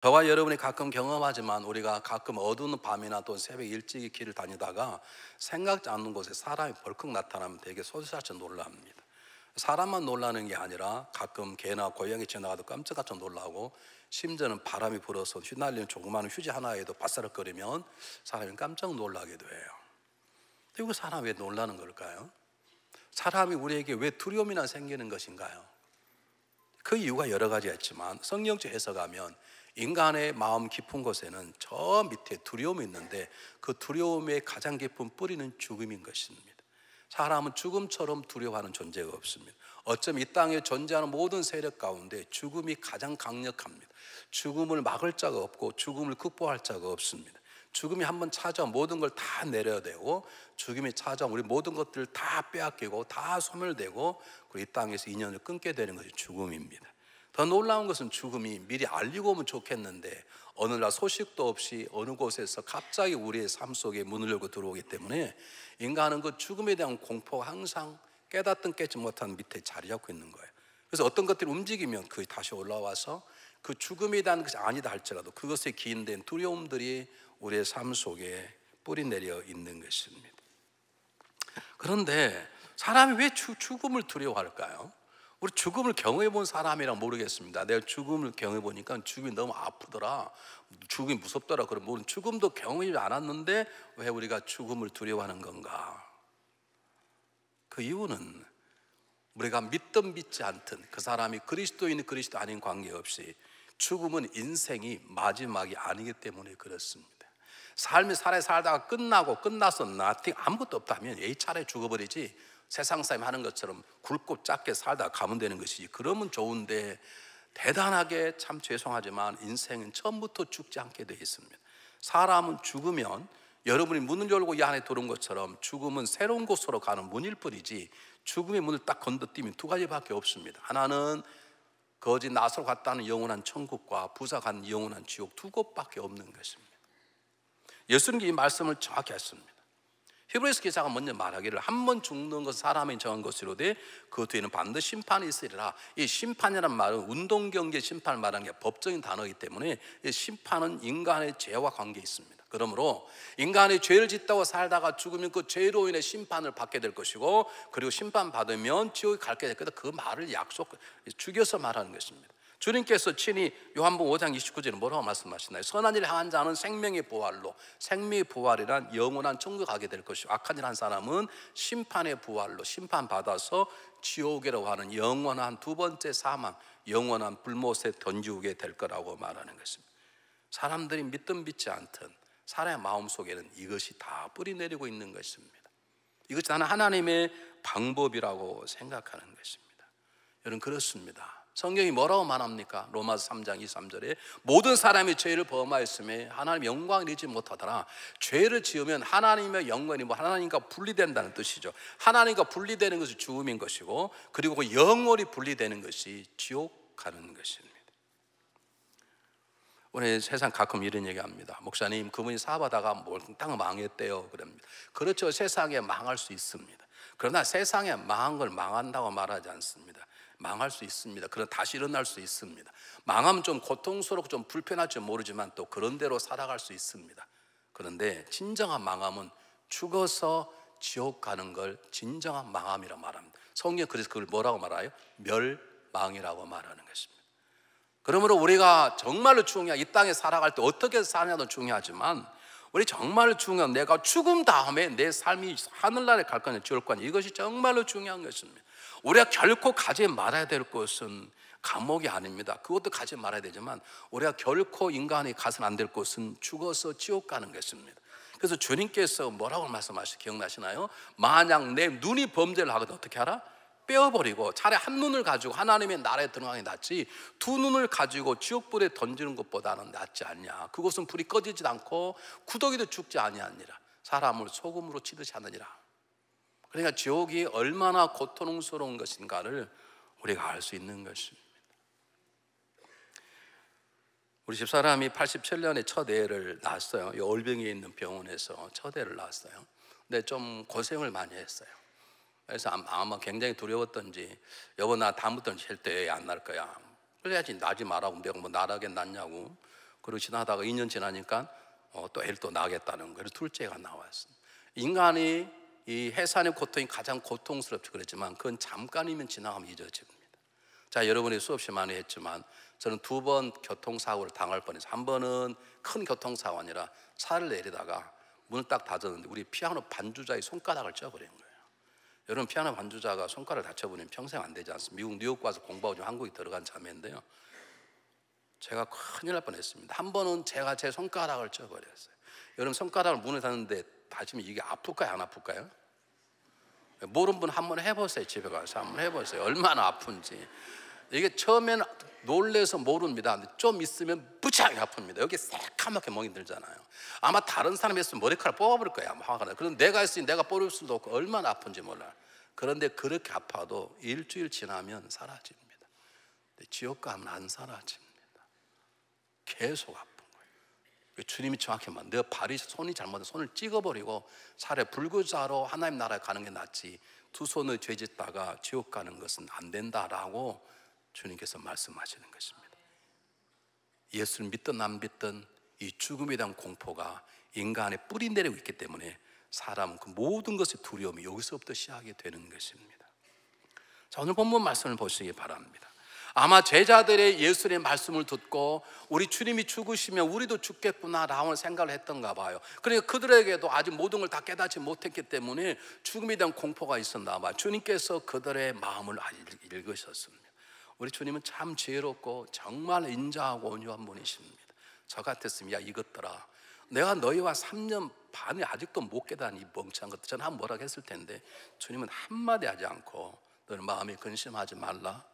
저와 여러분이 가끔 경험하지만 우리가 가끔 어두운 밤이나 또 새벽 일찍이 길을 다니다가 생각지 않는 곳에 사람이 벌컥 나타나면 되게 소리사쳐 놀랍니다. 사람만 놀라는 게 아니라 가끔 개나 고양이 지나가도 깜짝깜짝 놀라고, 심지어는 바람이 불어서 휘날리는 조그마한 휴지 하나에도 바스락거리면 사람이 깜짝 놀라기도 해요. 그리고 사람이 왜 놀라는 걸까요? 사람이 우리에게 왜 두려움이나 생기는 것인가요? 그 이유가 여러 가지가 있지만 성경적 해석하면 인간의 마음 깊은 곳에는 저 밑에 두려움이 있는데, 그 두려움의 가장 깊은 뿌리는 죽음인 것입니다. 사람은 죽음처럼 두려워하는 존재가 없습니다. 어쩌면 이 땅에 존재하는 모든 세력 가운데 죽음이 가장 강력합니다. 죽음을 막을 자가 없고 죽음을 극복할 자가 없습니다. 죽음이 한번 찾아오면 모든 걸 다 내려야 되고, 죽음이 찾아오면 우리 모든 것들을 다 빼앗기고 다 소멸되고, 그리고 이 땅에서 인연을 끊게 되는 것이 죽음입니다. 더 놀라운 것은 죽음이 미리 알리고 오면 좋겠는데 어느 날 소식도 없이 어느 곳에서 갑자기 우리의 삶 속에 문을 열고 들어오기 때문에 인간은 그 죽음에 대한 공포가 항상 깨닫든 깨지 못한 밑에 자리 잡고 있는 거예요. 그래서 어떤 것들이 움직이면 그것이 다시 올라와서 그 죽음에 대한 것이 아니다 할지라도 그것에 기인된 두려움들이 우리의 삶 속에 뿌리 내려 있는 것입니다. 그런데 사람이 왜 죽음을 두려워할까요? 우리 죽음을 경험해 본 사람이라 모르겠습니다. 내가 죽음을 경험해 보니까 죽음이 너무 아프더라, 죽음이 무섭더라. 그럼 모르는, 죽음도 경험하지 않았는데 왜 우리가 죽음을 두려워하는 건가? 그 이유는 우리가 믿든 믿지 않든 그 사람이 그리스도인 그리스도 아닌 관계없이 죽음은 인생이 마지막이 아니기 때문에 그렇습니다. 삶이 살다가 끝나서 nothing, 아무것도 없다면 에이 차라리 죽어버리지, 세상 사람이 하는 것처럼 굵고 짧게 살다가 가면 되는 것이지, 그러면 좋은데 대단하게 참 죄송하지만 인생은 처음부터 죽지 않게 되어 있습니다. 사람은 죽으면 여러분이 문을 열고 이 안에 들어온 것처럼 죽음은 새로운 곳으로 가는 문일 뿐이지, 죽음의 문을 딱 건너뛰면 두 가지밖에 없습니다. 하나는 거지 나서로 갔다는 영원한 천국과 부사 간 영원한 지옥, 두 곳밖에 없는 것입니다. 예수님이 이 말씀을 정확히 했습니다. 히브리서 기자가 먼저 말하기를 한 번 죽는 것은 사람이 정한 것이로되 그 뒤에는 반드시 심판이 있으리라. 이 심판이라는 말은 운동경제 심판을 말하는 게 법적인 단어이기 때문에 이 심판은 인간의 죄와 관계에 있습니다. 그러므로 인간이 죄를 짓다고 살다가 죽으면 그 죄로 인해 심판을 받게 될 것이고, 그리고 심판받으면 지옥에 갈게 될 거다. 그 말을 죽여서 말하는 것입니다. 주님께서 친히 요한복음 5장 29절에 뭐라고 말씀하시나요? 선한 일을 행한 자는 생명의 부활로, 생명의 부활이란 영원한 천국에 가게 될 것이고, 악한 일 한 사람은 심판의 부활로 심판받아서 지옥이라고 하는 영원한 두 번째 사망, 영원한 불못에 던지게 될 거라고 말하는 것입니다. 사람들이 믿든 믿지 않든 사람의 마음속에는 이것이 다 뿌리 내리고 있는 것입니다. 이것이 나는 하나님의 방법이라고 생각하는 것입니다. 여러분, 그렇습니다. 성경이 뭐라고 말합니까? 로마서 3장 23절에 모든 사람이 죄를 범하였음에 하나님의 영광을 잃지 못하더라. 죄를 지으면 하나님의 영광이 하나님과 분리된다는 뜻이죠. 하나님과 분리되는 것이 죽음인 것이고, 그리고 그 영원히 분리되는 것이 지옥 가는 것입니다. 오늘 세상 가끔 이런 얘기합니다. 목사님, 그분이 사업하다가 몽땅 망했대요. 그럽니다. 그렇죠. 세상에 망할 수 있습니다. 그러나 세상에 망한 걸 망한다고 말하지 않습니다. 망할 수 있습니다. 그러나 다시 일어날 수 있습니다. 망하면 좀 고통스럽고 좀 불편할지 모르지만 또 그런 대로 살아갈 수 있습니다. 그런데 진정한 망함은 죽어서 지옥 가는 걸 진정한 망함이라고 말합니다. 성경 그래서 그걸 뭐라고 말해요? 멸망이라고 말하는 것입니다. 그러므로 우리가 정말로 중요한, 이 땅에 살아갈 때 어떻게 사냐도 중요하지만 우리 정말로 중요한, 내가 죽음 다음에 내 삶이 하늘나라에 갈 거냐 지옥 갈 거냐, 이것이 정말로 중요한 것입니다. 우리가 결코 가지 말아야 될 것은 감옥이 아닙니다. 그것도 가지 말아야 되지만 우리가 결코 인간이 가서는 안 될 것은 죽어서 지옥 가는 것입니다. 그래서 주님께서 뭐라고 말씀하시죠? 기억나시나요? 만약 내 눈이 범죄를 하거든 어떻게 하라? 빼어버리고 차라리 한 눈을 가지고 하나님의 나라에 들어가는 게 낫지, 두 눈을 가지고 지옥불에 던지는 것보다는 낫지 않냐. 그것은 불이 꺼지지 않고 구더기도 죽지 아니하니라. 사람을 소금으로 치듯이 하느니라. 그러니까 지옥이 얼마나 고통스러운 것인가를 우리가 알 수 있는 것입니다. 우리 집사람이 87년에 첫 애를 낳았어요. 이 올병에 있는 병원에서 첫 애를 낳았어요. 근데 좀 고생을 많이 했어요. 그래서 아마 굉장히 두려웠던지, 여보 나 다음부터는 절대 애 안 낳을 거야. 그래야지 나지 말라고. 내가 뭐 나라게 낳냐고. 그리고 지나다가 2년 지나니까 또 애를 또 낳겠다는 거예요. 둘째가 나왔습니다. 인간이 이 해산의 고통이 가장 고통스럽죠. 그랬지만 그건 잠깐이면 지나가면 잊어집니다. 자, 여러분이 수없이 많이 했지만 저는 2번 교통사고를 당할 뻔했어요. 한 번은 큰 교통사고가 아니라 차를 내리다가 문을 딱 닫았는데 우리 피아노 반주자의 손가락을 쪄버린 거예요. 여러분, 피아노 반주자가 손가락을 다쳐버리면 평생 안 되지 않습니까? 미국 뉴욕 가서 공부하고 지금 한국에 들어간 자매인데요, 제가 큰일 날 뻔했습니다. 한 번은 제가 제 손가락을 쪄버렸어요. 여러분, 손가락을 문에 닫는데 다치면 이게 아플까요, 안 아플까요? 모르는 분 한번 해보세요. 집에 가서 한번 해보세요. 얼마나 아픈지. 이게 처음에는 놀래서 모릅니다. 근데 좀 있으면 무지하게 아픕니다. 여기 새까맣게 멍이 들잖아요. 아마 다른 사람이 했으면 머리카락 뽑아버릴 거예요. 아마 화가 나요. 그런데 내가 했으니 내가 뽑을 수도 없고 얼마나 아픈지 몰라요. 그런데 그렇게 아파도 일주일 지나면 사라집니다. 지옥 가면 안 사라집니다. 계속 아픈 거예요. 주님이 정확히 말, 내 발이 손이 잘못해 손을 찍어버리고 차라리 불구자로 하나님 나라에 가는 게 낫지, 2손을 죄짓다가 지옥 가는 것은 안 된다라고 주님께서 말씀하시는 것입니다. 예수를 믿든 안 믿든 이 죽음에 대한 공포가 인간의 뿌리 내리고 있기 때문에 사람은 그 모든 것의 두려움이 여기서부터 시작이 되는 것입니다. 자, 오늘 본문 말씀을 보시기 바랍니다. 아마 제자들의 예수의 말씀을 듣고 우리 주님이 죽으시면 우리도 죽겠구나라고 생각을 했던가 봐요. 그러니까 그들에게도 아직 모든 걸 다 깨닫지 못했기 때문에 죽음에 대한 공포가 있었나 봐요. 주님께서 그들의 마음을 읽으셨습니다. 우리 주님은 참 지혜롭고 정말 인자하고 온유한 분이십니다. 저 같았으면, 야 이것들아, 내가 너희와 3년 반이 아직도 못 깨달은 이 멍청한 것들, 저는 한번 뭐라고 했을 텐데 주님은 한마디 하지 않고 너는 마음에 근심하지 말라.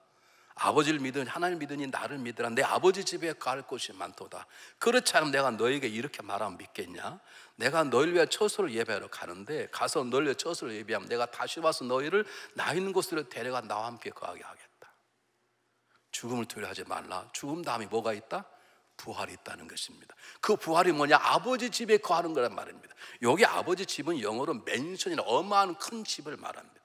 아버지를 믿으니 하나님을 믿으니 나를 믿으라. 내 아버지 집에 갈 곳이 많도다. 그렇지 않으면 내가 너에게 이렇게 말하면 믿겠냐? 내가 너희를 위해 처소를 예배하러 가는데 가서 너희를 위해 처소를 예배하면 내가 다시 와서 너희를 나 있는 곳으로 데려가 나와 함께 거하게 하겠다. 죽음을 두려워하지 말라. 죽음 다음에 뭐가 있다? 부활이 있다는 것입니다. 그 부활이 뭐냐? 아버지 집에 거하는 거란 말입니다. 여기 아버지 집은 영어로 맨션이나 어마어마한 큰 집을 말합니다.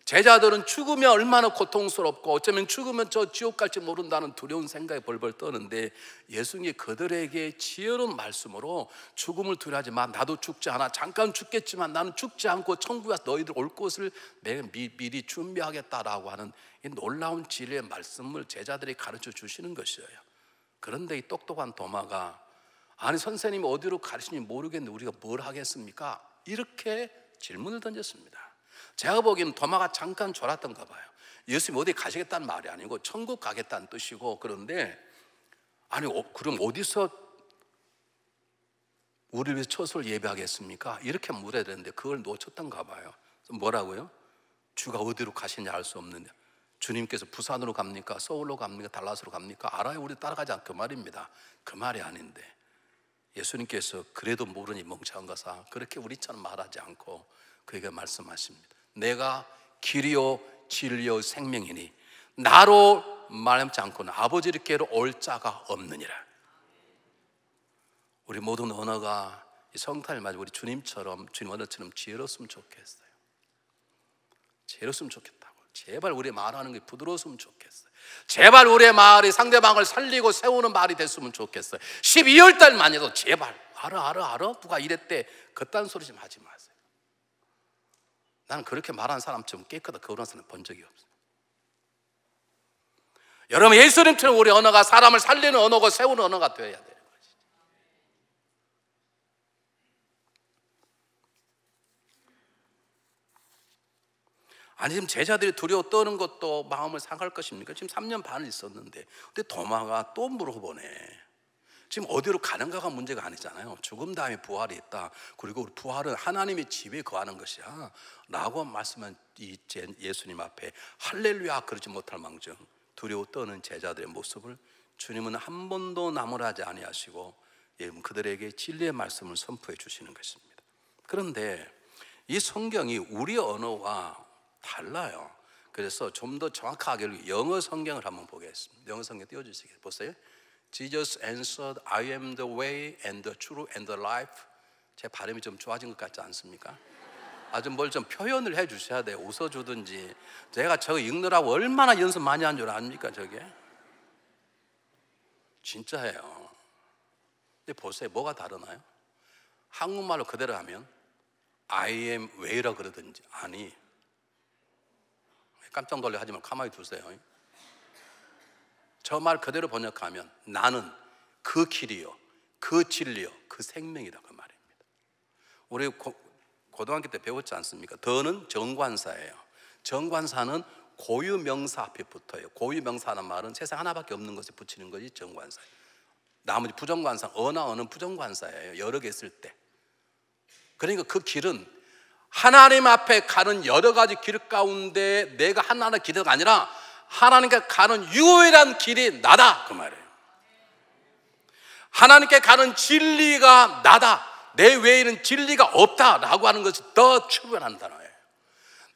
제자들은 죽으면 얼마나 고통스럽고 어쩌면 죽으면 저 지옥 갈지 모른다는 두려운 생각에 벌벌 떠는데 예수님이 그들에게 지혜로운 말씀으로 죽음을 두려워하지 마. 나도 죽지 않아. 잠깐 죽겠지만 나는 죽지 않고 천국에 와서 너희들 올 곳을 내가 미리 준비하겠다라고 하는 이 놀라운 진리의 말씀을 제자들이 가르쳐 주시는 것이에요. 그런데 이 똑똑한 도마가, 아니 선생님이 어디로 가시는지 모르겠는데 우리가 뭘 하겠습니까? 이렇게 질문을 던졌습니다. 제가 보기에는 도마가 잠깐 졸았던가 봐요. 예수님 어디 가시겠다는 말이 아니고 천국 가겠다는 뜻이고, 그런데 아니 그럼 어디서 우리를 위해서 처소를 예배하겠습니까? 이렇게 물어야 되는데 그걸 놓쳤던가 봐요. 뭐라고요? 주가 어디로 가시는지 알 수 없는데, 주님께서 부산으로 갑니까? 서울로 갑니까? 달라스로 갑니까? 알아요, 우리 따라가지 않고. 그 말입니다. 그 말이 아닌데 예수님께서 그래도 모르니 멍청한 것아, 그렇게 우리처럼 말하지 않고 그에게 말씀하십니다. 내가 길이요 진리요 생명이니 나로 말하지 않고는 아버지께로 올 자가 없느니라. 우리 모든 언어가 이 성탄을 맞아 우리 주님처럼, 주님 언어처럼 지혜로웠으면 좋겠어요. 지혜로웠으면 좋겠다고. 제발 우리 말하는 게 부드러웠으면 좋겠어요. 제발 우리의 말이 상대방을 살리고 세우는 말이 됐으면 좋겠어요. 12월 달만 해도 제발 알아 누가 이랬대, 그딴 소리 좀 하지 마세요. 나는 그렇게 말하는 사람처럼 깨끗하게 거룩한 사람 본 적이 없어요. 여러분, 예수님처럼 우리 언어가 사람을 살리는 언어고 세우는 언어가 되어야 돼요. 아니 지금 제자들이 두려워 떠는 것도 마음을 상할 것입니까? 지금 3년 반을 있었는데, 근데 도마가 또 물어보네. 지금 어디로 가는가가 문제가 아니잖아요. 죽음 다음에 부활이 있다. 그리고 부활은 하나님의 집에 거하는 것이야 라고 말씀한 이 예수님 앞에 할렐루야 그러지 못할 망정 두려워 떠는 제자들의 모습을 주님은 한 번도 나무라지 아니하시고 그들에게 진리의 말씀을 선포해 주시는 것입니다. 그런데 이 성경이 우리 언어와 달라요. 그래서 좀 더 정확하게 영어 성경을 한번 보겠습니다. 영어 성경 띄워주시겠어요? 보세요. Jesus answered, I am the way and the truth and the life. 제 발음이 좀 좋아진 것 같지 않습니까? 아주 뭘 좀 표현을 해 주셔야 돼요. 웃어주든지. 제가 저거 읽느라고 얼마나 연습 많이 한 줄 아닙니까? 저게 진짜예요. 근데 보세요, 뭐가 다르나요? 한국말로 그대로 하면 I am 왜라 그러든지, 아니, 깜짝 놀래 하지 말고 가만히 두세요. 저 말 그대로 번역하면 나는 그 길이요, 그 진리요, 그 생명이다, 그 말입니다. 우리 고등학교 때 배웠지 않습니까? 더는 정관사예요. 정관사는 고유명사 앞에 붙어요. 고유명사라는 말은 세상 하나밖에 없는 것에 붙이는 것이 정관사예요. 나머지 부정관사, 어나 어는 부정관사예요. 여러 개 있을 때. 그러니까 그 길은 하나님 앞에 가는 여러 가지 길 가운데 내가 하나의 길이 아니라 하나님께 가는 유일한 길이 나다, 그 말이에요. 하나님께 가는 진리가 나다, 내 외에는 진리가 없다라고 하는 것이 더 출발하는 단어예요.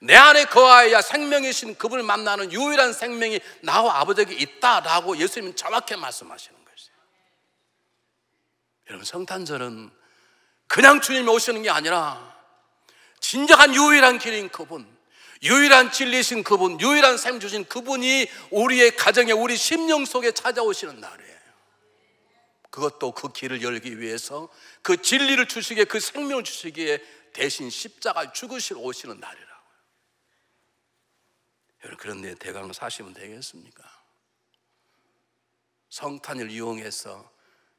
내 안에 거하여야 생명이신 그분을 만나는 유일한 생명이 나와 아버지에게 있다라고 예수님은 정확히 말씀하시는 것이에요. 여러분, 성탄절은 그냥 주님이 오시는 게 아니라 진정한 유일한 길인 그분, 유일한 진리신 그분, 유일한 생명 주신 그분이 우리의 가정에, 우리 심령 속에 찾아오시는 날이에요. 그것도 그 길을 열기 위해서 그 진리를 주시기에, 그 생명을 주시기에 대신 십자가에 죽으시러 오시는 날이라고요. 여러분, 그런데 대강 사시면 되겠습니까? 성탄을 이용해서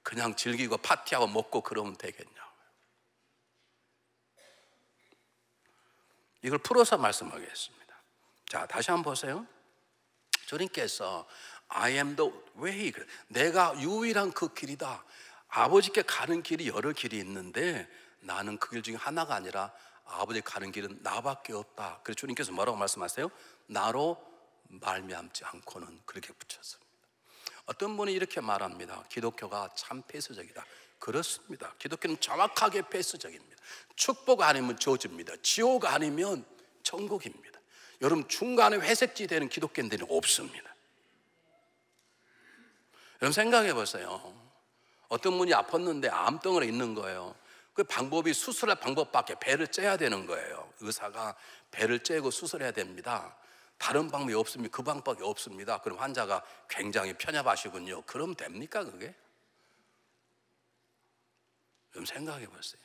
그냥 즐기고 파티하고 먹고 그러면 되겠냐고요. 이걸 풀어서 말씀하겠습니다. 자, 다시 한번 보세요. 주님께서 I am the way, 내가 유일한 그 길이다. 아버지께 가는 길이 여러 길이 있는데 나는 그 길 중에 하나가 아니라 아버지 가는 길은 나밖에 없다. 그래서 주님께서 뭐라고 말씀하세요? 나로 말미암지 않고는, 그렇게 붙였습니다. 어떤 분이 이렇게 말합니다. 기독교가 참 폐쇄적이다. 그렇습니다. 기독교는 정확하게 폐쇄적입니다. 축복 아니면 저주입니다. 지옥 아니면 천국입니다. 여러분, 중간에 회색지대는 기독교인들은 없습니다. 여러분, 생각해 보세요. 어떤 분이 아팠는데 암덩어리 있는 거예요. 그 방법이 수술할 방법밖에, 배를 째야 되는 거예요. 의사가 배를 째고 수술해야 됩니다. 다른 방법이 없습니다. 그 방법이 없습니다. 그럼 환자가 굉장히 편협하시군요. 그럼 됩니까 그게? 좀 생각해 보세요.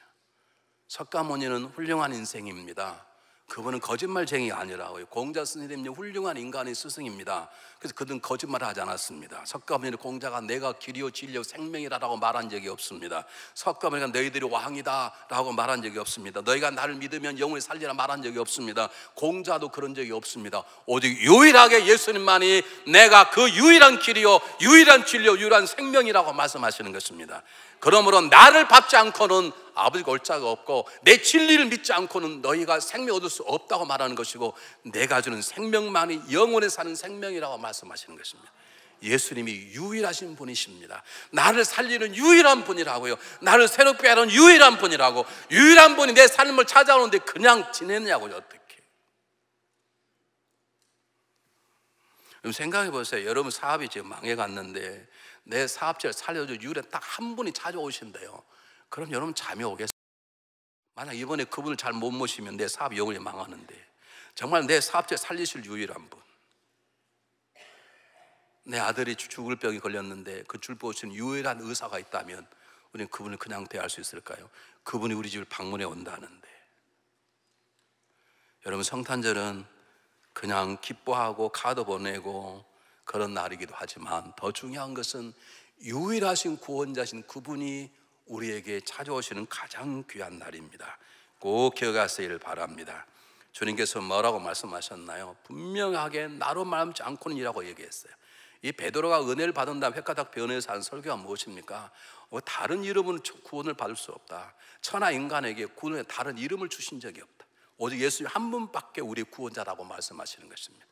석가모니는 훌륭한 인생입니다. 그분은 거짓말쟁이가 아니라고요. 공자 스님은 훌륭한 인간의 스승입니다. 그래서 그들은 거짓말을 하지 않았습니다. 석가모니는 공자가 내가 길이요 진리요 생명이라고 말한 적이 없습니다. 석가모니가 너희들이 왕이다 라고 말한 적이 없습니다. 너희가 나를 믿으면 영원히 살리라 말한 적이 없습니다. 공자도 그런 적이 없습니다. 오직 유일하게 예수님만이 내가 그 유일한 길이요 유일한 진리요 유일한 생명이라고 말씀하시는 것입니다. 그러므로 나를 밟지 않고는 아버지가 올 자가 없고 내 진리를 믿지 않고는 너희가 생명 얻을 수 없다고 말하는 것이고, 내가 주는 생명만이 영원히 사는 생명이라고 말씀하시는 것입니다. 예수님이 유일하신 분이십니다. 나를 살리는 유일한 분이라고요. 나를 새롭게 하는 유일한 분이라고. 유일한 분이 내 삶을 찾아오는데 그냥 지내느냐고요. 어떻게? 그럼 생각해 보세요. 여러분 사업이 지금 망해갔는데 내 사업체를 살려줄 유일한 딱 한 분이 찾아오신대요. 그럼 여러분 잠이 오겠어요? 만약 이번에 그분을 잘 못 모시면 내 사업이 영원히 망하는데, 정말 내 사업체 살리실 유일한 분, 내 아들이 죽을 병이 걸렸는데 그 줄 보시는 유일한 의사가 있다면 우리는 그분을 그냥 대할 수 있을까요? 그분이 우리 집을 방문해 온다는데. 여러분, 성탄절은 그냥 기뻐하고 카드 보내고 그런 날이기도 하지만 더 중요한 것은 유일하신 구원자신 그분이 우리에게 찾아오시는 가장 귀한 날입니다. 꼭 기억하시기를 바랍니다. 주님께서 뭐라고 말씀하셨나요? 분명하게 나로 말하지 않고는 이라고 얘기했어요. 이 베드로가 은혜를 받은 다음 헷가닥 변해서 한 설교가 무엇입니까? 다른 이름은 구원을 받을 수 없다. 천하 인간에게 구원의 다른 이름을 주신 적이 없다. 오직 예수님 한 분밖에 우리의 구원자라고 말씀하시는 것입니다.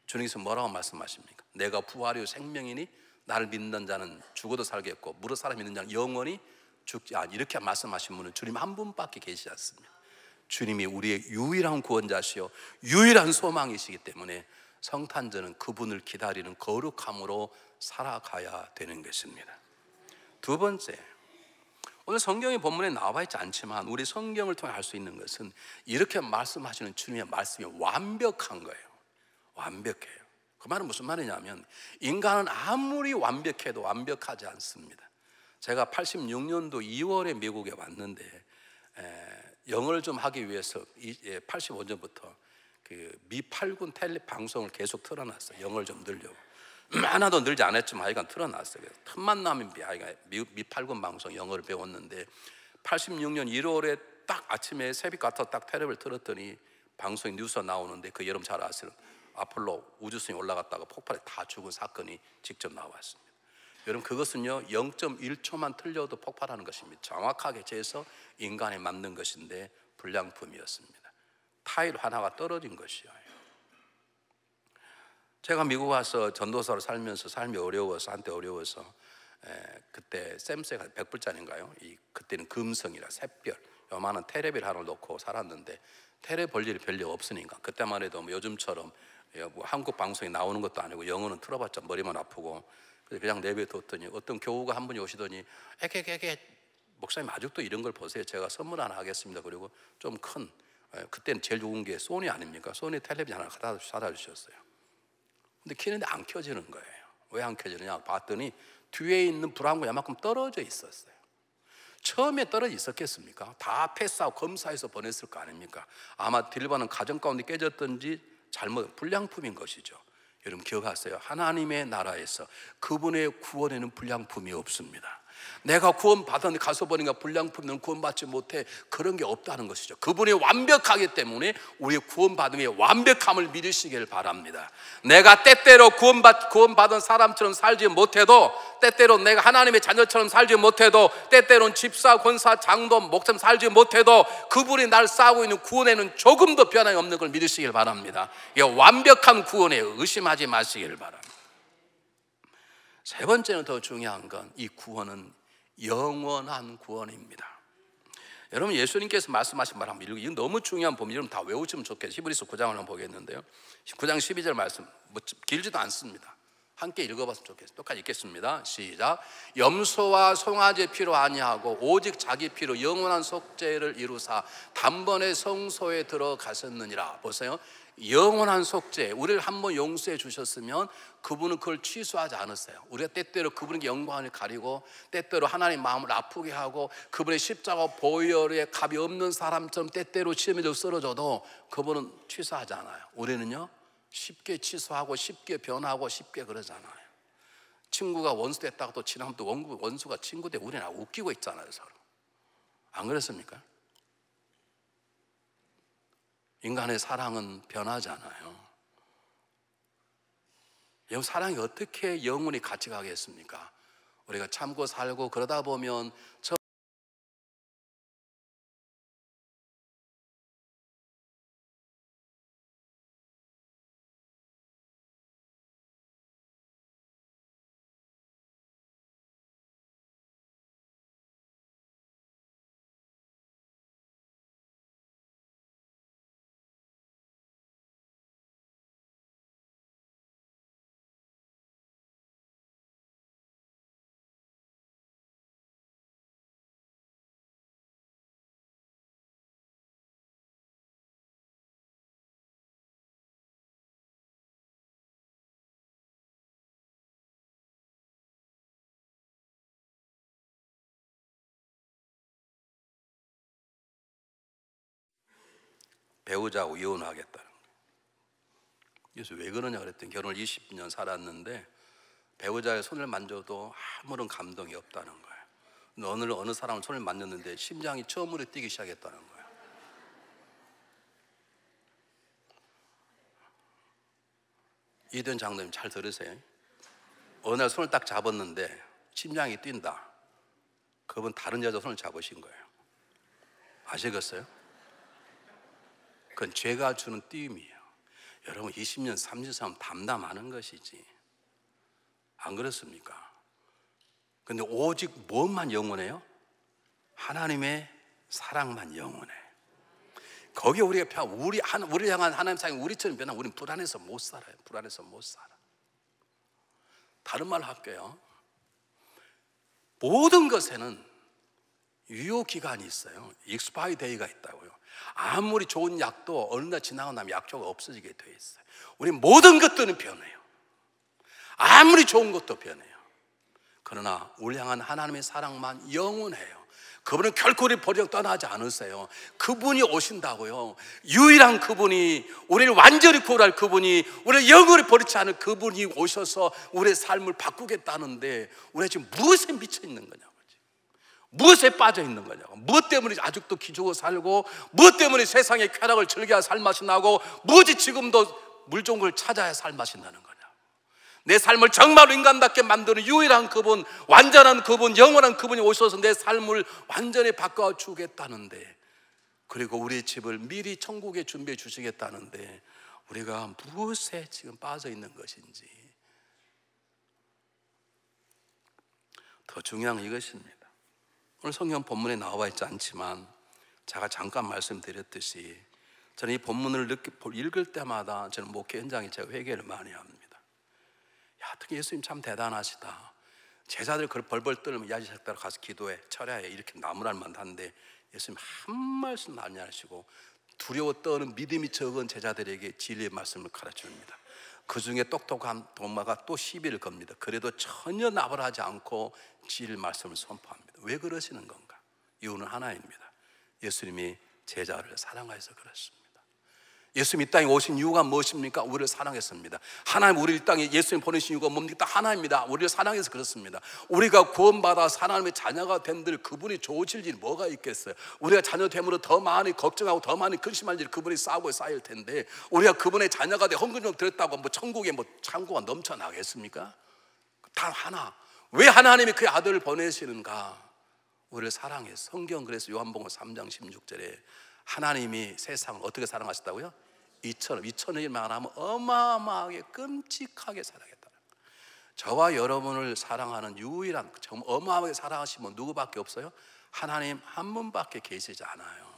주님께서 뭐라고 말씀하십니까? 내가 부활이요 생명이니 나를 믿는 자는 죽어도 살겠고 무릇 살아 믿는 자는 영원히 죽지 않. 이렇게 말씀하신 분은 주님 한 분밖에 계시지 않습니다. 주님이 우리의 유일한 구원자시요 유일한 소망이시기 때문에 성탄절은 그분을 기다리는 거룩함으로 살아가야 되는 것입니다. 두 번째, 오늘 성경의 본문에 나와 있지 않지만 우리 성경을 통해 알 수 있는 것은 이렇게 말씀하시는 주님의 말씀이 완벽한 거예요. 완벽해요. 그 말은 무슨 말이냐면 인간은 아무리 완벽해도 완벽하지 않습니다. 제가 86년도 2월에 미국에 왔는데 영어를 좀 하기 위해서 85년부터 그 미8군 텔레 방송을 계속 틀어놨어요. 영어를 좀 늘려고. 하나도 늘지 않았지만 하여간 틀어놨어요. 틈만 나면 미8군 방송 영어를 배웠는데 86년 1월에 딱 아침에 새벽 같아 딱 텔레비를 틀었더니 방송에 뉴스가 나오는데 그 여러분 잘 아시는 아폴로 우주선이 올라갔다가 폭발해 다 죽은 사건이 직접 나왔습니다. 여러분 그것은요 0.1초만 틀려도 폭발하는 것입니다. 정확하게 재서 인간에 맞는 것인데 불량품이었습니다. 타일 하나가 떨어진 것이요. 제가 미국 와서 전도사로 살면서 삶이 어려워서 한때 어려워서 그때 샘스가 100불짜리인가요? 그때는 금성이라 샛별 요만한 테레비를 하나 놓고 살았는데 테레 볼 일이 별로 없으니까 그때만 해도 뭐 요즘처럼 뭐 한국 방송에 나오는 것도 아니고 영어는 틀어봤자 머리만 아프고 그냥 내버려뒀더니 어떤 교우가 한 분이 오시더니 목사님 아직도 이런 걸 보세요. 제가 선물 하나 하겠습니다. 그리고 좀 큰 그때는 제일 좋은 게 소니 아닙니까? 소니 텔레비전 하나 사다 주셨어요. 근데 키는데 안 켜지는 거예요. 왜 안 켜지느냐 봤더니 뒤에 있는 불 한 거 야만큼 떨어져 있었어요. 처음에 떨어져 있었겠습니까? 다 패스하고 검사해서 보냈을 거 아닙니까? 아마 딜바는 가정 가운데 깨졌든지 잘못 불량품인 것이죠. 여러분 기억하세요. 하나님의 나라에서 그분의 구원에는 불량품이 없습니다. 내가 구원받았는데 가서 보니까 불량품은 구원받지 못해 그런 게 없다는 것이죠. 그분이 완벽하기 때문에 우리의 구원받음의 완벽함을 믿으시길 바랍니다. 내가 때때로 구원받은 사람처럼 살지 못해도 때때로 내가 하나님의 자녀처럼 살지 못해도 때때로는 집사, 권사, 장도, 목사님 살지 못해도 그분이 날 싸우고 있는 구원에는 조금도 변함이 없는 걸 믿으시길 바랍니다. 이 완벽한 구원에 의심하지 마시길 바랍니다. 세 번째는 더 중요한 건 이 구원은 영원한 구원입니다. 여러분 예수님께서 말씀하신 말 한번 이거 너무 중요한 부분 여러분 다 외우시면 좋겠어요. 히브리서 9장을 한번 보겠는데요. 9장 12절 말씀 뭐 길지도 않습니다. 함께 읽어봤으면 좋겠어요. 똑같이 읽겠습니다. 시작. 염소와 송아지 피로 아니하고 오직 자기 피로 영원한 속죄를 이루사 단번에 성소에 들어가셨느니라. 보세요. 영원한 속죄, 우리를 한번 용서해 주셨으면 그분은 그걸 취소하지 않았어요. 우리가 때때로 그분에게 영광을 가리고 때때로 하나님 마음을 아프게 하고 그분의 십자가 보혈에 값이 없는 사람처럼 때때로 시험에도 쓰러져도 그분은 취소하지 않아요. 우리는요 쉽게 취소하고 쉽게 변하고 쉽게 그러잖아요. 친구가 원수 됐다가 또 지나면 또 원수가 친구 돼. 우리는 웃기고 있잖아요 서로. 안 그렇습니까? 인간의 사랑은 변하잖아요. 여러분 사랑이 어떻게 영원히 같이 가겠습니까? 우리가 참고 살고 그러다 보면 배우자하고 이혼하겠다는 거예요. 그래서 왜 그러냐 그랬더니 결혼을 20년 살았는데 배우자의 손을 만져도 아무런 감동이 없다는 거예요. 오늘 어느 사람은 손을 만졌는데 심장이 처음으로 뛰기 시작했다는 거예요. 이든 장로님 잘 들으세요. 어느 날 손을 딱 잡았는데 심장이 뛴다. 그분 다른 여자 손을 잡으신 거예요. 아시겠어요? 그건 죄가 주는 띄움이에요. 여러분 20년 30년 살면 담담하는 것이지 안 그렇습니까? 근데 오직 무엇만 영원해요? 하나님의 사랑만 영원해. 거기에 우리가 우리 향한 하나님 사랑이 우리처럼 변하면 우리는 불안해서 못 살아요. 불안해서 못 살아. 다른 말로 할게요. 모든 것에는 유효기간이 있어요. 익스파이 데이가 있다고요. 아무리 좋은 약도 어느 날 지나고 나면 약효가 없어지게 돼 있어요. 우리 모든 것들은 변해요. 아무리 좋은 것도 변해요. 그러나 우리 향한 하나님의 사랑만 영원해요. 그분은 결코 우리 버리고 떠나지 않으세요. 그분이 오신다고요. 유일한 그분이, 우리를 완전히 구원할 그분이, 우리를 영원히 버리지 않을 그분이 오셔서 우리의 삶을 바꾸겠다는데, 우리가 지금 무엇에 미쳐 있는 거냐고, 무엇에 빠져 있는 거냐고, 무엇 때문에 아직도 기죽어 살고, 무엇 때문에 세상의 쾌락을 즐겨야 살맛이 나고, 무엇이 지금도 물 좋은 걸 찾아야 살맛이 나는 거냐. 내 삶을 정말로 인간답게 만드는 유일한 그분, 완전한 그분, 영원한 그분이 오셔서 내 삶을 완전히 바꿔주겠다는데, 그리고 우리 집을 미리 천국에 준비해 주시겠다는데, 우리가 무엇에 지금 빠져 있는 것인지. 더 중요한 건 이것입니다. 오늘 성경 본문에 나와 있지 않지만 제가 잠깐 말씀드렸듯이, 저는 이 본문을 읽을 때마다 저는 목회 현장에 제가 회개를 많이 합니다. 야, 어떻게 예수님 참 대단하시다. 제자들 그걸 벌벌 떨면 야지작대로 가서 기도해, 철야해, 이렇게 나무랄만 하는데 예수님 한 말씀 안 하시고 두려워 떠는 믿음이 적은 제자들에게 진리의 말씀을 가르쳐줍니다. 그 중에 똑똑한 도마가 또 시비를 겁니다. 그래도 전혀 나발하지 않고 진리의 말씀을 선포합니다. 왜 그러시는 건가? 이유는 하나입니다. 예수님이 제자를 사랑하셔서 그렇습니다. 예수님 이 땅에 오신 이유가 무엇입니까? 우리를 사랑했습니다. 하나님 우리를 이 땅에 예수님 보내신 이유가 뭡니까? 하나입니다. 우리를 사랑해서 그렇습니다. 우리가 구원받아 하나님의 자녀가 된들 그분이 좋으실 일이 뭐가 있겠어요? 우리가 자녀 됨으로 더 많이 걱정하고 더 많이 근심할 일 그분이 쌓고 쌓일 텐데, 우리가 그분의 자녀가 돼 헌금좀 드렸다고 뭐 천국에 뭐 창고가 넘쳐나겠습니까? 단 하나, 왜 하나님이 그의 아들을 보내시는가? 우리를 사랑해서. 성경 그래서 요한복음 3장 16절에 하나님이 세상을 어떻게 사랑하셨다고요? 이처럼 일만 하면 어마어마하게 끔찍하게 사랑했다. 저와 여러분을 사랑하는 유일한, 정말 어마어마하게 사랑하신 분 누구밖에 없어요? 하나님 한 분밖에 계시지 않아요.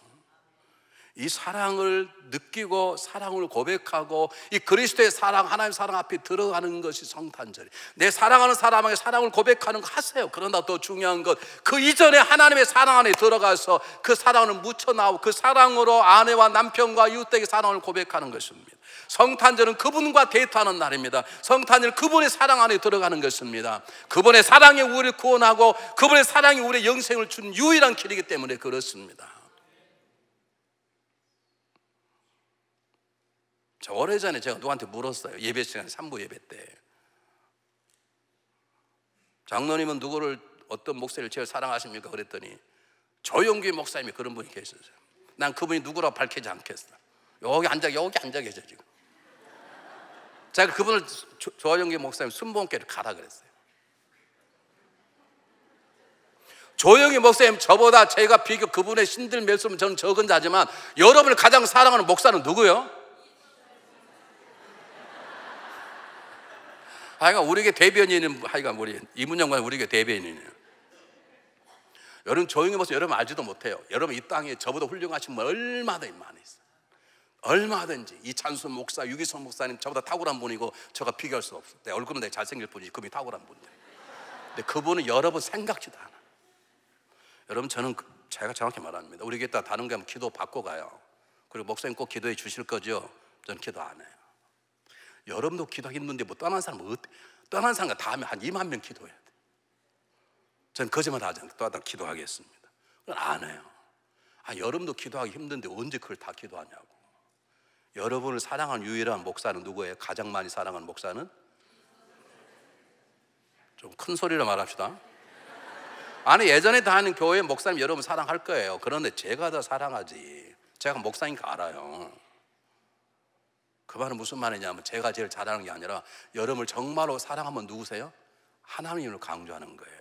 이 사랑을 느끼고 사랑을 고백하고 이 그리스도의 사랑, 하나님의 사랑 앞에 들어가는 것이 성탄절이에요. 내 사랑하는 사람에게 사랑을 고백하는 거 하세요. 그러나 더 중요한 것, 그 이전에 하나님의 사랑 안에 들어가서 그 사랑을 묻혀나오고 그 사랑으로 아내와 남편과 이웃에게 사랑을 고백하는 것입니다. 성탄절은 그분과 데이트하는 날입니다. 성탄절은 그분의 사랑 안에 들어가는 것입니다. 그분의 사랑이 우리를 구원하고 그분의 사랑이 우리의 영생을 주는 유일한 길이기 때문에 그렇습니다. 저 오래전에 제가 누구한테 물었어요. 예배 시간에 3부 예배 때, 장로님은 누구를, 어떤 목사를 제일 사랑하십니까? 그랬더니 조용기 목사님이 그런 분이 계셨어요. 난 그분이 누구라고 밝히지 않겠어. 여기 앉아 계셔 지금. 제가 그분을 조용기 목사님 순복음교회를 가라 그랬어요. 조용히 목사님, 저보다 제가 비교 그분의 신들 몇 수면 저는 적은 자지만 여러분을 가장 사랑하는 목사는 누구요? 하여간 우리에게 대변인은, 하여간 우리 이문영관 우리에게 대변인이에요. 여러분 조용히 보세요. 여러분 알지도 못해요. 여러분 이 땅에 저보다 훌륭하신 분 얼마든지 많이 있어요. 얼마든지. 이찬수 목사, 유기성 목사님 저보다 탁월한 분이고 저가 비교할 수 없어요. 내 얼굴은 되게 잘생길 뿐이지 그분이 탁월한 분이에요. 근데 그분은 여러분 생각지도 않아. 여러분 저는 제가 정확히 말합니다. 우리 교회 다른 게 하면 기도 받고 가요. 그리고 목사님 꼭 기도해 주실 거죠? 저는 기도 안 해요. 여러분도 기도하기 힘든데 뭐 떠난 사람은 떠난 사람과 다 하면 한 2만 명 기도해야 돼. 저는 거짓말 하지 않고 또 기도하겠습니다. 그건 안 해요. 여러분도 기도하기 힘든데 언제 그걸 다 기도하냐고. 여러분을 사랑하는 유일한 목사는 누구예요? 가장 많이 사랑하는 목사는? 좀 큰 소리로 말합시다. 예전에 다니는 교회 목사님 여러분 사랑할 거예요. 그런데 제가 더 사랑하지. 제가 목사니까 알아요. 그 말은 무슨 말이냐면 제가 제일 잘하는 게 아니라 여러분을 정말로 사랑하면 누구세요? 하나님을 강조하는 거예요.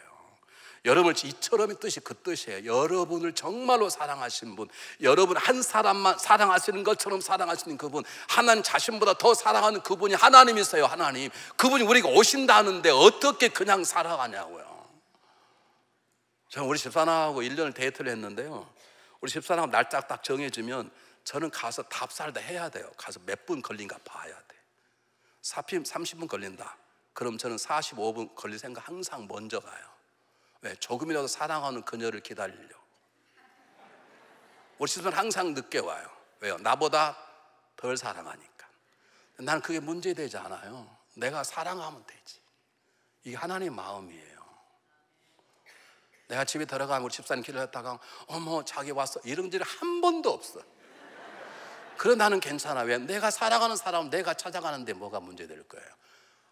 여러분을 이처럼의 뜻이 그 뜻이에요. 여러분을 정말로 사랑하신 분, 여러분 한 사람만 사랑하시는 것처럼 사랑하시는 그분, 하나님 자신보다 더 사랑하는 그분이 하나님이세요. 하나님, 그분이 우리가 오신다는데 어떻게 그냥 살아가냐고요. 저는 우리 집사람하고 1년을 데이트를 했는데요, 우리 집사람하고 날짜 딱 정해지면 저는 가서 답사를 다 해야 돼요. 가서 몇 분 걸린가 봐야 돼. 30분 걸린다. 그럼 저는 45분 걸릴 생각 항상 먼저 가요. 왜? 조금이라도 사랑하는 그녀를 기다리려고. 우리 집사람은 항상 늦게 와요. 왜요? 나보다 덜 사랑하니까. 나는 그게 문제되지 않아요. 내가 사랑하면 되지. 이게 하나님의 마음이에요. 내가 집에 들어가면 우리 집사님 기도했다가 어머 자기 왔어 이런 일 한 번도 없어. 그럼 나는 괜찮아. 왜? 내가 사랑하는 사람은 내가 찾아가는데 뭐가 문제될 거예요.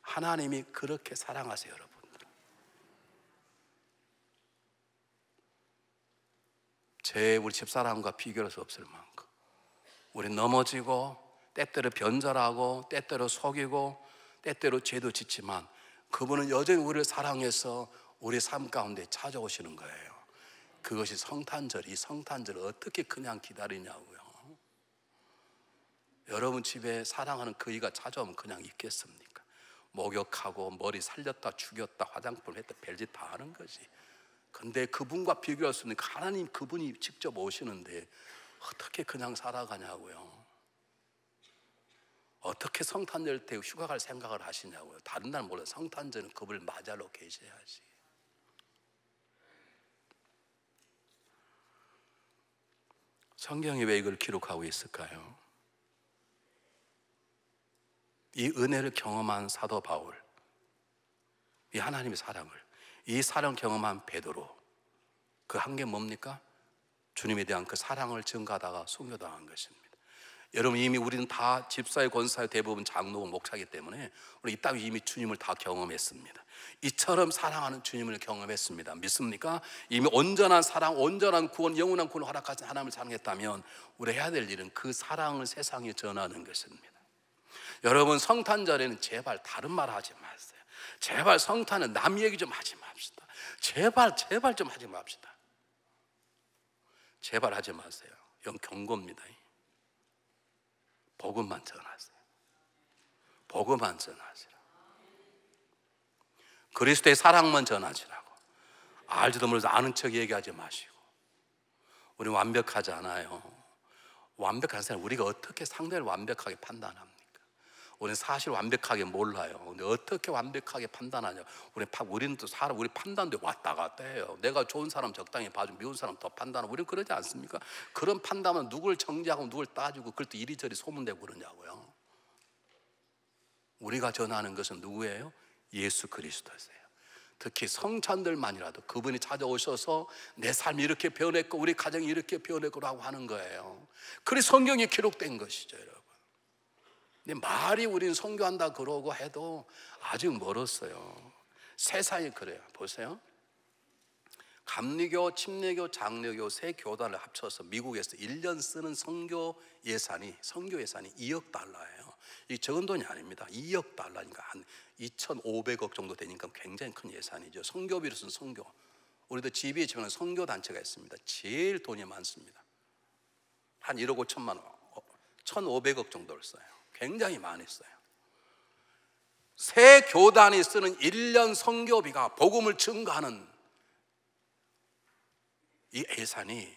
하나님이 그렇게 사랑하세요, 여러분들. 우리 집사람과 비교할 수 없을 만큼 우리 넘어지고 때때로 변절하고 때때로 속이고 때때로 죄도 짓지만 그분은 여전히 우리를 사랑해서 우리 삶 가운데 찾아오시는 거예요. 그것이 성탄절. 이 성탄절을 어떻게 그냥 기다리냐고요. 여러분 집에 사랑하는 그 이가 찾아오면 그냥 있겠습니까? 목욕하고 머리 살렸다 죽였다 화장품 했다 별짓 다 하는 거지. 근데 그분과 비교할 수 있는 하나님 그분이 직접 오시는데 어떻게 그냥 살아가냐고요. 어떻게 성탄절 때 휴가 갈 생각을 하시냐고요. 다른 날 몰라도 성탄절은 그분을 맞이하러 계셔야지. 성경이 왜 이걸 기록하고 있을까요? 이 은혜를 경험한 사도 바울, 이 하나님의 사랑을, 이 사랑 경험한 베드로, 그 한 게 뭡니까? 주님에 대한 그 사랑을 증가하다가 순교당한 것입니다. 여러분 이미 우리는 다 집사의 권사의 대부분 장로고 목사이기 때문에 우리 이 땅에 이미 주님을 다 경험했습니다. 이처럼 사랑하는 주님을 경험했습니다. 믿습니까? 이미 온전한 사랑, 온전한 구원, 영원한 구원을 허락하신 하나님을 사랑했다면 우리 해야 될 일은 그 사랑을 세상에 전하는 것입니다. 여러분 성탄절에는 제발 다른 말 하지 마세요. 제발 성탄은 남 얘기 좀 하지 맙시다. 제발 좀 하지 맙시다. 제발 하지 마세요. 이건 경고입니다. 복음만 전하세요. 복음만 전하시라. 그리스도의 사랑만 전하시라고. 알지도 모르면서 아는 척 얘기하지 마시고. 우리는 완벽하지 않아요. 완벽한 사람 우리가 어떻게 상대를 완벽하게 판단합니까? 우리는 사실 완벽하게 몰라요. 근데 어떻게 완벽하게 판단하냐? 우리는 또 사람, 우리 판단도 왔다 갔다 해요. 내가 좋은 사람 적당히 봐주고 미운 사람 더 판단하고 우리는 그러지 않습니까? 그런 판단은 누굴 정죄하고 누굴 따지고 그걸 또 이리저리 소문내고 그러냐고요. 우리가 전하는 것은 누구예요? 예수 그리스도세요. 특히 성찬들만이라도 그분이 찾아오셔서 내 삶이 이렇게 변했고 우리 가정이 이렇게 변했고라고 하는 거예요. 그래서 성경에 기록된 것이죠, 여러분. 근데 말이 우리는 선교한다 그러고 해도 아직 멀었어요. 세상이 그래요. 보세요. 감리교, 침례교, 장로교 세 교단을 합쳐서 미국에서 1년 쓰는 선교 예산이 2억 달러예요. 이 적은 돈이 아닙니다. 2억 달러니까 한 2,500억 정도 되니까 굉장히 큰 예산이죠. 선교비로 쓴 선교. 우리도 GB에 지원하는 선교 단체가 있습니다. 제일 돈이 많습니다. 한 1억 5천만 원, 1,500억 정도를 써요. 굉장히 많이 써요. 세 교단이 쓰는 1년 선교비가 복음을 증거하는 이 예산이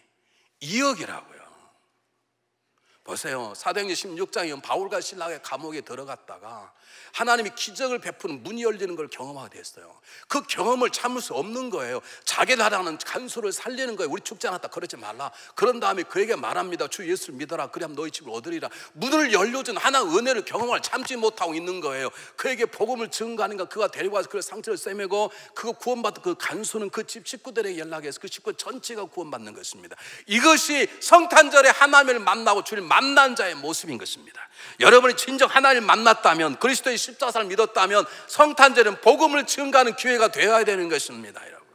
2억이라고요. 보세요. 사도행전 16장에 바울과 신라가 감옥에 들어갔다가 하나님이 기적을 베푸는 문이 열리는 걸 경험하게 됐어요. 그 경험을 참을 수 없는 거예요. 자기 나라는 간수를 살리는 거예요. 우리 죽지 않았다 그러지 말라. 그런 다음에 그에게 말합니다. 주 예수를 믿어라. 그래야 너희 집을 얻으리라. 문을 열려준 하나의 은혜를 경험을 참지 못하고 있는 거예요. 그에게 복음을 증거하니까 그가 데려와서 그 상처를 꿰매고 그거 구원받은 그 간수는 그 집 식구들에게 연락해서 그 식구 전체가 구원받는 것입니다. 이것이 성탄절에 하나님을 만나고 주님 만난 자의 모습인 것입니다. 여러분이 진정 하나님을 만났다면 그리스도의 십자가를 믿었다면 성탄절은 복음을 증거하는 기회가 되어야 되는 것입니다. 여러분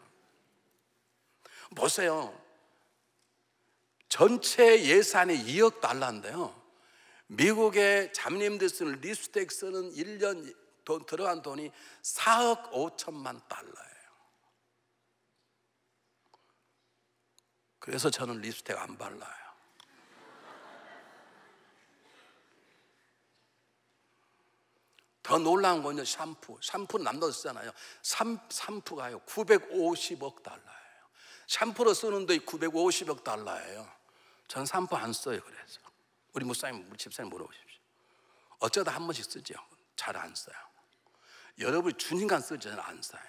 보세요. 전체 예산이 2억 달러인데요 미국의 잡님들 쓰는 립스틱 쓰는 1년 들어간 돈이 4억 5천만 달러예요. 그래서 저는 립스틱 안 발라요. 더 놀라운 건요, 샴푸는 남자도 쓰잖아요. 샴푸가요 950억 달러예요. 샴푸로 쓰는 데 950억 달러예요. 전 샴푸 안 써요. 그래서 우리 목사님, 우리 집사님 물어보십시오. 어쩌다 한 번씩 쓰죠. 잘 안 써요. 여러분이 주님과 쓰지 저는 안 써요.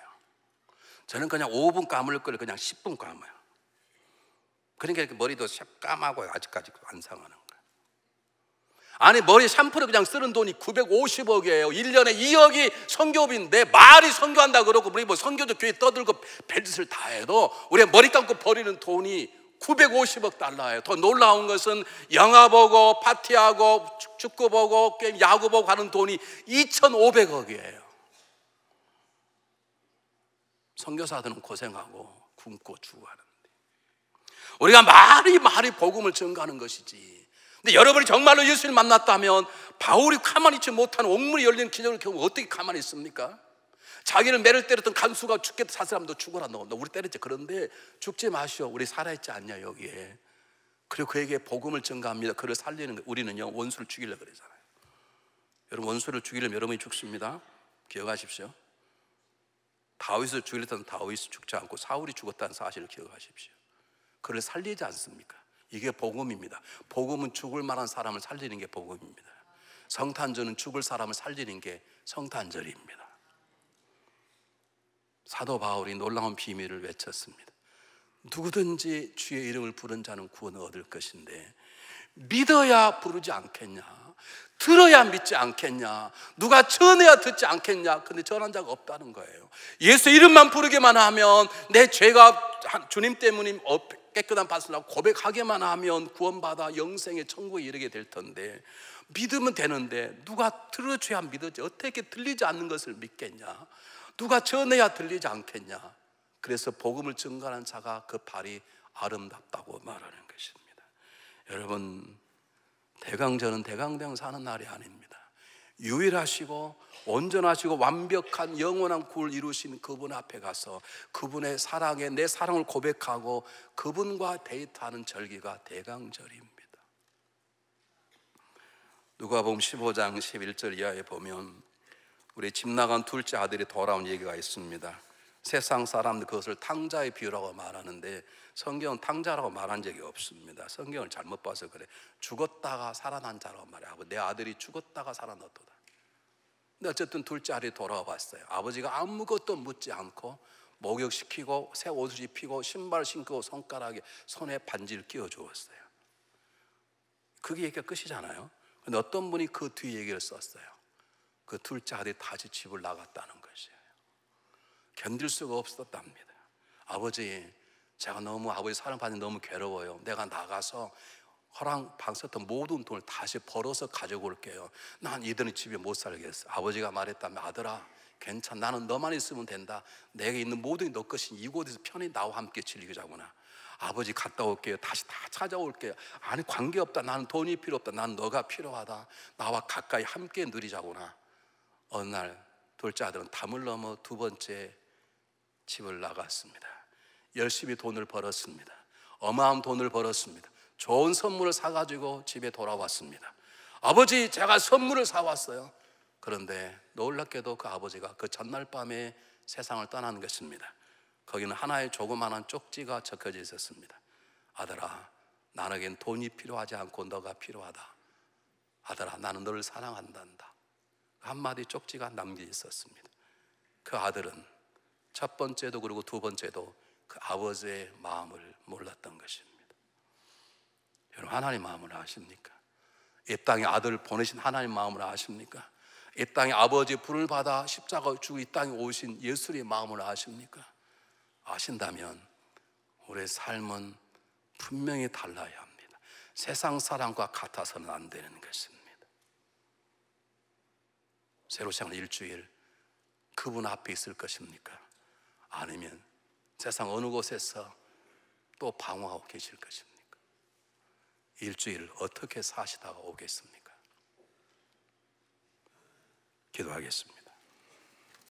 저는 그냥 5분 감을 걸 그냥 10분 감아요. 그러니까 이렇게 머리도 까마고 아직까지 안 상하는 거예요. 아니 머리 샴푸를 그냥 쓰는 돈이 950억이에요. 1년에 2억이 선교비인데 말이 선교한다 그러고 우리 뭐 선교적 교회 떠들고 별짓을 다 해도 우리 머리 감고 버리는 돈이 950억 달러예요. 더 놀라운 것은 영화 보고 파티하고 축구 보고 게임 야구 보고 하는 돈이 2,500억이에요. 선교사들은 고생하고 굶고 죽고 하는데 우리가 말이 복음을 전가하는 것이지. 근데 여러분이 정말로 예수를 만났다면 바울이 가만히 있지 못하는 옥문이 열리는 기적을 겪으면 어떻게 가만히 있습니까? 자기를 매를 때렸던 간수가 죽겠다 살 사람도 죽어라. 너 우리 때렸지. 그런데 죽지 마시오. 우리 살아있지 않냐 여기에. 그리고 그에게 복음을 전가합니다. 그를 살리는 거예요. 우리는요 원수를 죽이려고 그러잖아요. 여러분 원수를 죽이려면 여러분이 죽습니다. 기억하십시오. 다윗을 죽이려던 다윗이 죽지 않고 사울이 죽었다는 사실을 기억하십시오. 그를 살리지 않습니까? 이게 복음입니다. 복음은 죽을 만한 사람을 살리는 게 복음입니다. 성탄절은 죽을 사람을 살리는 게 성탄절입니다. 사도 바울이 놀라운 비밀을 외쳤습니다. 누구든지 주의 이름을 부른 자는 구원을 얻을 것인데 믿어야 부르지 않겠냐? 들어야 믿지 않겠냐? 누가 전해야 듣지 않겠냐? 근데 전한 자가 없다는 거예요. 예수 이름만 부르기만 하면 내 죄가 주님 때문에 깨끗한 밭을 나고 고백하기만 하면 구원받아 영생의 천국에 이르게 될 텐데 믿으면 되는데 누가 들어줘야 믿어지 어떻게 들리지 않는 것을 믿겠냐? 누가 전해야 들리지 않겠냐? 그래서 복음을 증거하는 자가 그 발이 아름답다고 말하는 것입니다. 여러분 대강절은 대강대강 사는 날이 아닙니다. 유일하시고 온전하시고 완벽한 영원한 구원을 이루신 그분 앞에 가서 그분의 사랑에 내 사랑을 고백하고 그분과 데이트하는 절기가 대강절입니다. 누가복음 15장 11절 이하에 보면 우리 집 나간 둘째 아들이 돌아온 얘기가 있습니다. 세상 사람들 그것을 탕자의 비유라고 말하는데 성경은 탕자라고 말한 적이 없습니다. 성경을 잘못 봐서 그래. 죽었다가 살아난 자라고 말해요. 내 아들이 죽었다가 살아났도다. 근데 어쨌든 둘째 아들이 돌아와 봤어요. 아버지가 아무것도 묻지 않고 목욕시키고 새 옷을 입히고 신발 신고 손가락에 손에 반지를 끼워 주었어요. 그게 얘기가 끝이잖아요. 근데 어떤 분이 그 뒤 얘기를 썼어요. 그 둘째 아들이 다시 집을 나갔다는 것이에요. 견딜 수가 없었답니다. 아버지, 제가 너무 아버지 사랑받는 너무 괴로워요. 내가 나가서 허랑 방 썼던 모든 돈을 다시 벌어서 가져올게요. 난 이들은 집에 못 살겠어. 아버지가 말했다면 아들아 괜찮아. 나는 너만 있으면 된다. 내게 있는 모든 게 너 것인 이곳에서 편히 나와 함께 즐기자구나. 아버지 갔다 올게요. 다시 다 찾아올게요. 아니 관계없다. 나는 돈이 필요 없다. 난 너가 필요하다. 나와 가까이 함께 누리자구나. 어느 날 둘째 아들은 담을 넘어 두 번째 집을 나갔습니다. 열심히 돈을 벌었습니다. 어마어마한 돈을 벌었습니다. 좋은 선물을 사가지고 집에 돌아왔습니다. 아버지 제가 선물을 사왔어요. 그런데 놀랍게도 그 아버지가 그 전날 밤에 세상을 떠나는 것입니다. 거기는 하나의 조그마한 쪽지가 적혀져 있었습니다. 아들아 나에겐 돈이 필요하지 않고 너가 필요하다. 아들아 나는 너를 사랑한단다. 한마디 쪽지가 남겨 있었습니다. 그 아들은 첫 번째도 그리고 두 번째도 그 아버지의 마음을 몰랐던 것입니다. 여러분 하나님 마음을 아십니까? 이 땅에 아들을 보내신 하나님 마음을 아십니까? 이 땅에 아버지의 불을 받아 십자가를 주고 이 땅에 오신 예수의 마음을 아십니까? 아신다면 우리의 삶은 분명히 달라야 합니다. 세상 사람과 같아서는 안 되는 것입니다. 새로 시작한 일주일 그분 앞에 있을 것입니까? 아니면 세상 어느 곳에서 또 방황하고 계실 것입니까? 일주일 어떻게 사시다가 오겠습니까? 기도하겠습니다.